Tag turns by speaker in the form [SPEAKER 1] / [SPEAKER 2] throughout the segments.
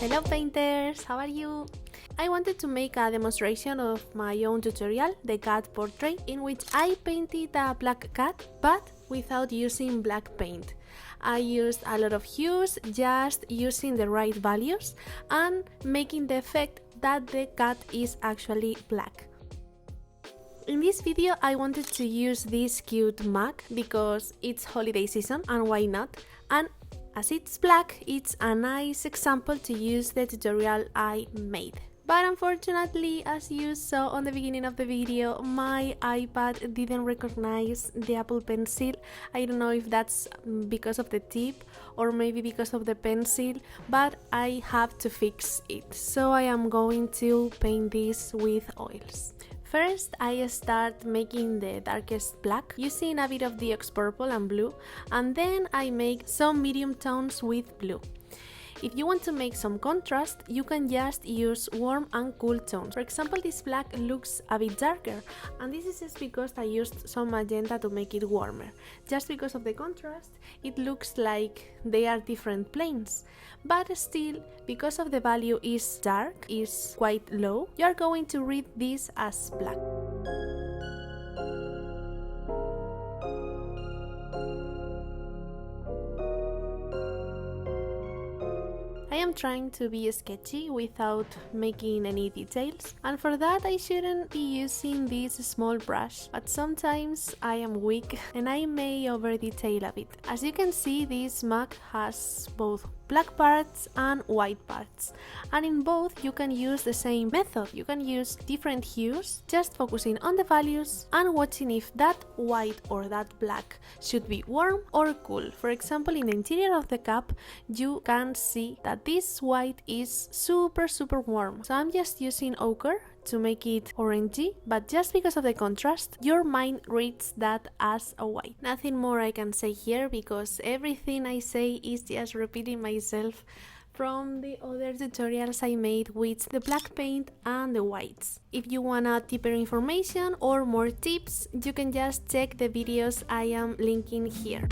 [SPEAKER 1] Hello painters, how are you? I wanted to make a demonstration of my own tutorial, the cat portrait, in which I painted a black cat, but without using black paint. I used a lot of hues, just using the right values and making the effect that the cat is actually black. In this video I wanted to use this cute mug because it's holiday season and why not, and as it's black, it's a nice example to use the tutorial I made. But unfortunately, as you saw on the beginning of the video, my iPad didn't recognize the Apple Pencil. I don't know if that's because of the tip or maybe because of the pencil, but I have to fix it. So I am going to paint this with oils. First, I start making the darkest black using a bit of the Ox Purple and blue, and then I make some medium tones with blue. If you want to make some contrast, you can just use warm and cool tones. For example, this black looks a bit darker, and this is just because I used some magenta to make it warmer. Just because of the contrast, it looks like they are different planes. But still, because of the value is dark, is quite low, you are going to read this as black. I am trying to be sketchy without making any details, and for that I shouldn't be using this small brush, but sometimes I am weak and I may over detail a bit. As you can see, this mug has both black parts and white parts, and in both you can use the same method. You can use different hues, just focusing on the values and watching if that white or that black should be warm or cool. For example, in the interior of the cup you can see that this white is super warm, so I'm just using ochre to make it orangey, but just because of the contrast, your mind reads that as a white. Nothing more I can say here because everything I say is just repeating myself from the other tutorials I made with the black paint and the whites. If you want deeper information or more tips, you can just check the videos I am linking here.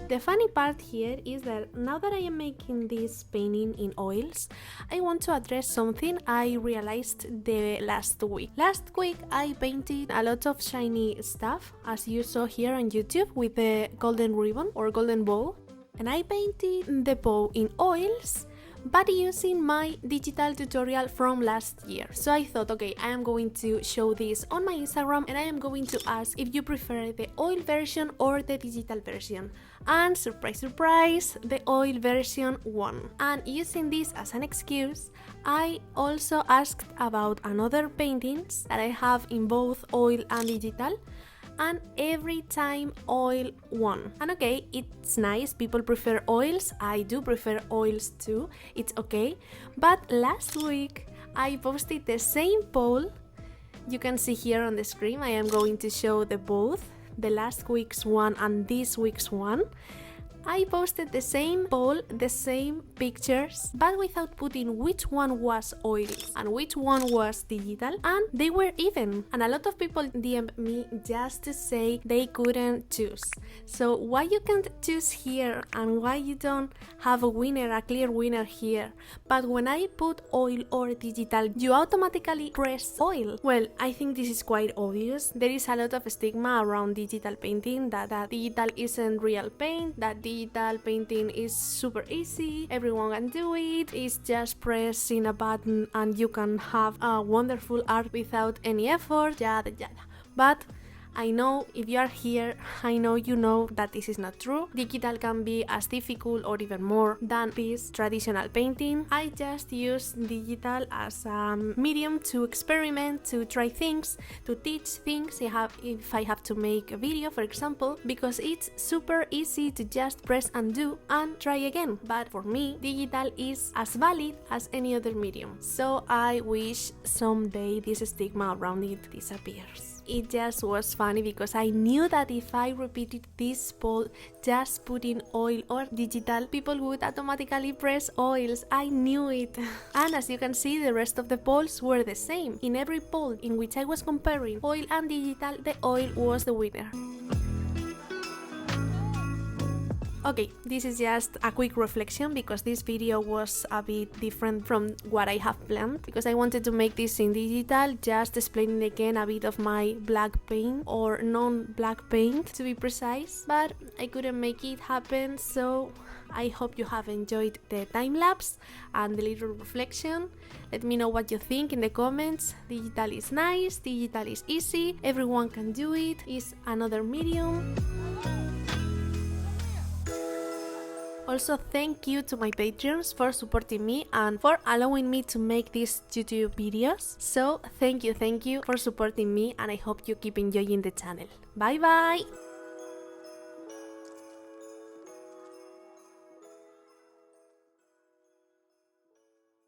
[SPEAKER 1] The funny part here is that now that I am making this painting in oils, I want to address something I realized the last week. Last week I painted a lot of shiny stuff, as you saw here on YouTube with the golden ribbon or golden bow, and I painted the bow in oils but using my digital tutorial from last year. So I thought, okay, I am going to show this on my Instagram and I am going to ask if you prefer the oil version or the digital version. And surprise, surprise, the oil version won. And using this as an excuse, I also asked about another paintings that I have in both oil and digital, and every time oil won. And okay, it's nice, people prefer oils, I do prefer oils too, it's okay. But last week I posted the same poll. You can see here on the screen, I am going to show the both, the last week's one and this week's one. I posted the same poll, the same pictures, but without putting which one was oil and which one was digital, and they were even. And a lot of people DM'd me just to say they couldn't choose. So why you can't choose here and why you don't have a winner, a clear winner here, but when I put oil or digital, you automatically press oil? Well, I think this is quite obvious. There is a lot of stigma around digital painting, that digital isn't real paint, that digital painting is super easy, everyone can do it, it's just pressing a button and you can have a wonderful art without any effort, yada yada. But I know if you are here, I know you know that this is not true. Digital can be as difficult or even more than this traditional painting. I just use digital as a medium to experiment, to try things, to teach things if I have to make a video, for example, because it's super easy to just press undo and try again. But for me, digital is as valid as any other medium. So I wish someday this stigma around it disappears. It just was funny because I knew that if I repeated this poll just putting oil or digital, people would automatically press oils. I knew it. And as you can see, the rest of the polls were the same. In every poll in which I was comparing oil and digital, the oil was the winner. Okay, this is just a quick reflection because this video was a bit different from what I have planned, because I wanted to make this in digital, just explaining again a bit of my black paint or non-black paint to be precise, but I couldn't make it happen, so I hope you have enjoyed the time lapse and the little reflection. Let me know what you think in the comments. Digital is nice, digital is easy, everyone can do it, it's another medium. Also, thank you to my patrons for supporting me and for allowing me to make these YouTube videos. So thank you for supporting me, and I hope you keep enjoying the channel. Bye bye!